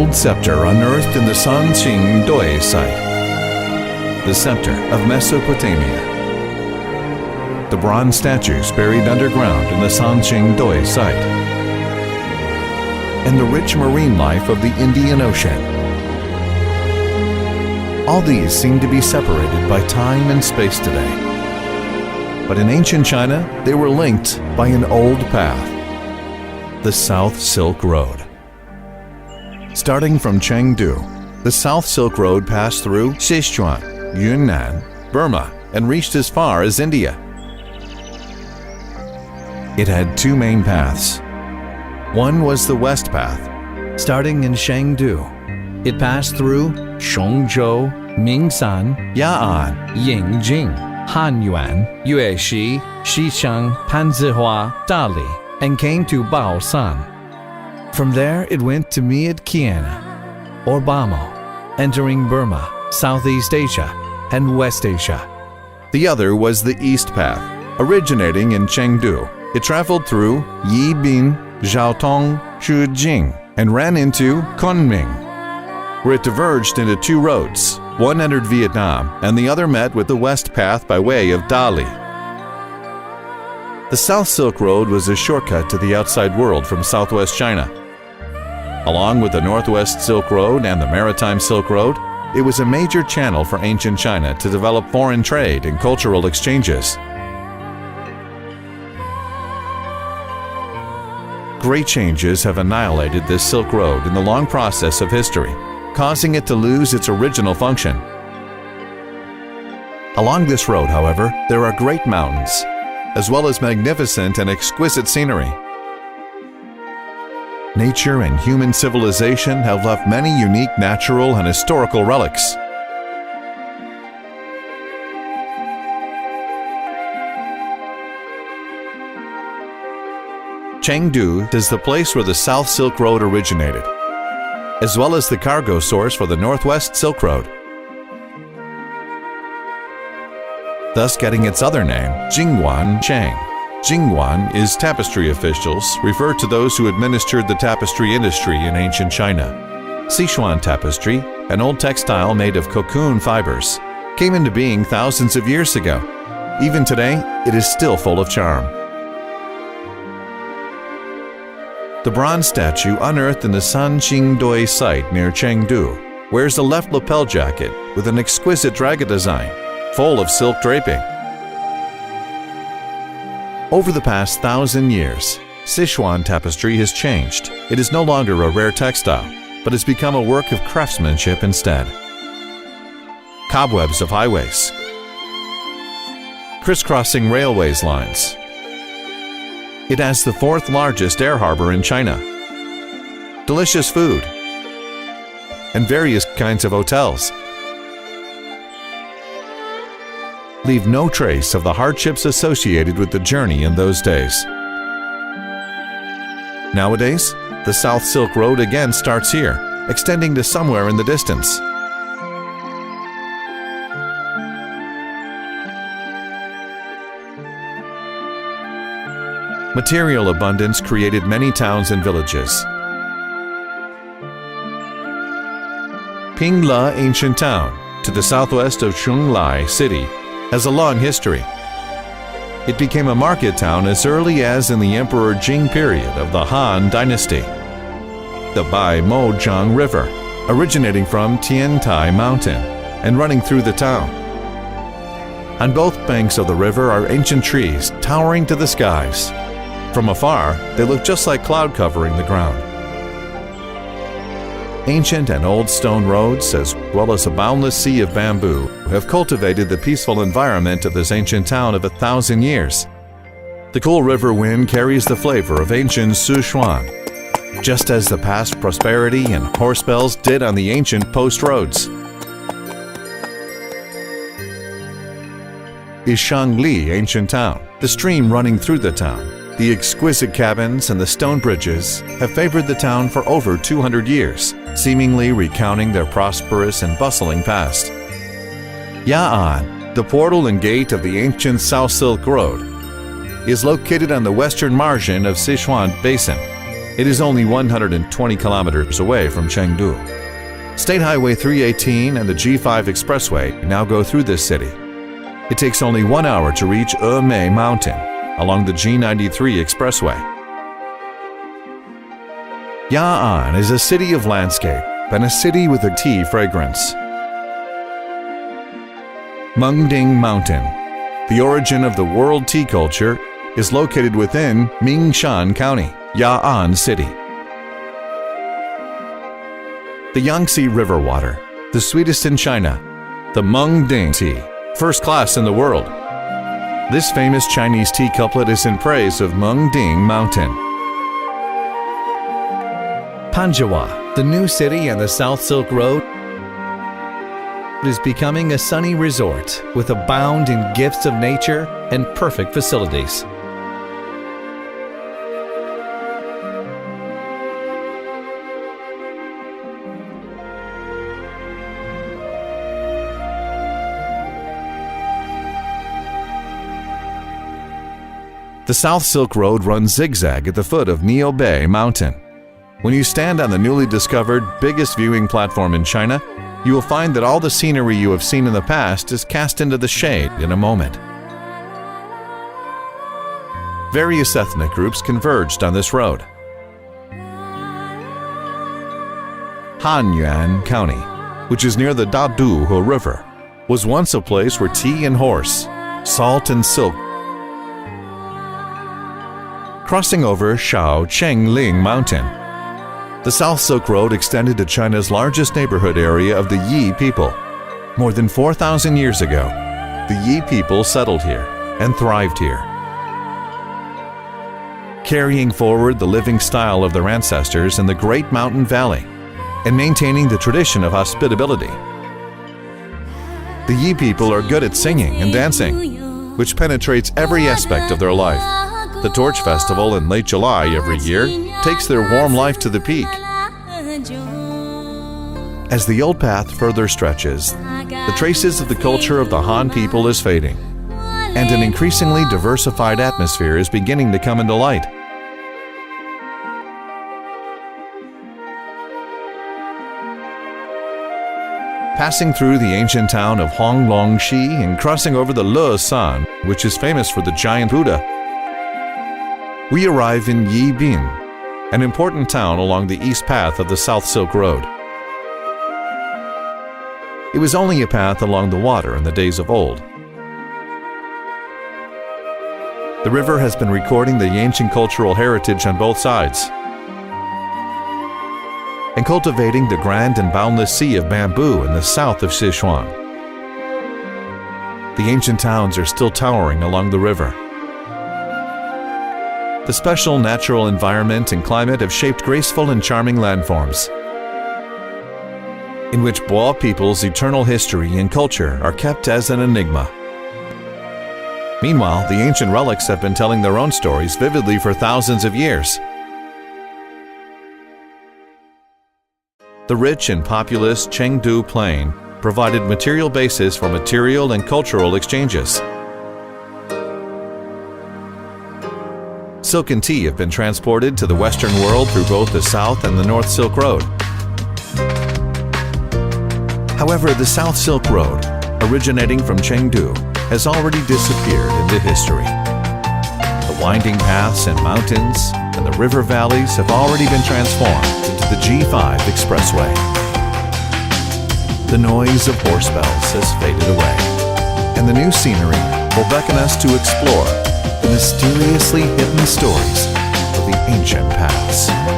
gold scepter unearthed in the Sanqing Doi site, the scepter of Mesopotamia. The bronze statues buried underground in the Sanqing Doi site, and the rich marine life of the Indian Ocean. All these seem to be separated by time and space today. But in ancient China, they were linked by an old path, the South Silk Road. Starting from Chengdu, the South Silk Road passed through Sichuan, Yunnan, Burma, and reached as far as India. It had two main paths. One was the West Path, starting in Chengdu. It passed through Shongzhou, Mingshan, Ya'an, Yingjing, Hanyuan, Yueshi, Xichang, Panzihua, Dali, and came to Baosan. From there it went to Mid-Kiana, or Bamo, entering Burma, Southeast Asia, and West Asia. The other was the East Path, originating in Chengdu. It traveled through Yibin, Zhaotong, Shujing, and ran into Kunming, where it diverged into two roads. One entered Vietnam, and the other met with the West Path by way of Dali. The South Silk Road was a shortcut to the outside world from southwest China. Along with the Northwest Silk Road and the Maritime Silk Road, it was a major channel for ancient China to develop foreign trade and cultural exchanges. Great changes have annihilated this Silk Road in the long process of history, causing it to lose its original function. Along this road, however, there are great mountains, as well as magnificent and exquisite scenery. Nature and human civilization have left many unique natural and historical relics. Chengdu is the place where the South Silk Road originated, as well as the cargo source for the Northwest Silk Road, thus getting its other name, Jingguan Chang. Jingguan is tapestry officials, referred to those who administered the tapestry industry in ancient China. Sichuan tapestry, an old textile made of cocoon fibers, came into being thousands of years ago. Even today, it is still full of charm. The bronze statue unearthed in the Sanqing Doi site near Chengdu wears a left lapel jacket with an exquisite dragon design, full of silk draping. Over the past 1,000 years, Sichuan tapestry has changed. It is no longer a rare textile, but has become a work of craftsmanship instead. Cobwebs of highways, crisscrossing railways lines. It has the fourth largest air harbor in China, delicious food, and various kinds of hotels. Leave no trace of the hardships associated with the journey in those days. Nowadays, the South Silk Road again starts here, extending to somewhere in the distance. Material abundance created many towns and villages. Pingla Ancient Town, to the southwest of Shunglai City, has a long history. It became a market town as early as in the Emperor Jing period of the Han Dynasty. The Bai Mojiang River, originating from Tiantai Mountain and running through the town. On both banks of the river are ancient trees towering to the skies. From afar, they look just like cloud covering the ground. Ancient and old stone roads, as well as a boundless sea of bamboo, have cultivated the peaceful environment of this ancient town of 1,000 years. The cool river wind carries the flavor of ancient Sichuan, just as the past prosperity and horse bells did on the ancient post roads. Is Shangli Ancient Town, the stream running through the town. The exquisite cabins and the stone bridges have favored the town for over 200 years, seemingly recounting their prosperous and bustling past. Ya'an, the portal and gate of the ancient South Silk Road, is located on the western margin of Sichuan Basin. It is only 120 kilometers away from Chengdu. State Highway 318 and the G5 Expressway now go through this city. It takes only 1 hour to reach Emei Mountain along the G93 Expressway. Ya'an is a city of landscape and a city with a tea fragrance. Mengding Mountain, the origin of the world tea culture, is located within Mingshan County, Ya'an City. The Yangtze River water, the sweetest in China, the Mengding tea, first class in the world. This famous Chinese tea couplet is in praise of Mengding Mountain. Panjiwa, the new city on the South Silk Road, is becoming a sunny resort with a bound in gifts of nature and perfect facilities. The South Silk Road runs zigzag at the foot of NEWWAYTRAVEL Mountain. When you stand on the newly discovered biggest viewing platform in China, you will find that all the scenery you have seen in the past is cast into the shade in a moment. Various ethnic groups converged on this road. Hanyuan County, which is near the Daduhe River, was once a place where tea and horse, salt and silk. Crossing over Shaochengling Mountain, the South Silk Road extended to China's largest neighborhood area of the Yi people. More than 4,000 years ago, the Yi people settled here and thrived here. Carrying forward the living style of their ancestors in the Great Mountain Valley and maintaining the tradition of hospitality. The Yi people are good at singing and dancing, which penetrates every aspect of their life. The Torch Festival in late July every year takes their warm life to the peak. As the old path further stretches, the traces of the culture of the Han people is fading, and an increasingly diversified atmosphere is beginning to come into light. Passing through the ancient town of Honglongxi and crossing over the Le-san, which is famous for the giant Buddha, we arrive in Yibin, an important town along the east path of the South Silk Road. It was only a path along the water in the days of old. The river has been recording the ancient cultural heritage on both sides and cultivating the grand and boundless sea of bamboo in the south of Sichuan. The ancient towns are still towering along the river. The special natural environment and climate have shaped graceful and charming landforms, in which Boer people's eternal history and culture are kept as an enigma. Meanwhile, the ancient relics have been telling their own stories vividly for thousands of years. The rich and populous Chengdu Plain provided material basis for material and cultural exchanges. Silk and tea have been transported to the Western world through both the South and the North Silk Road. However, the South Silk Road, originating from Chengdu, has already disappeared into history. The winding paths and mountains and the river valleys have already been transformed into the G5 Expressway. The noise of horse bells has faded away, and the new scenery will beckon us to explore the mysteriously hidden stories of the ancient past.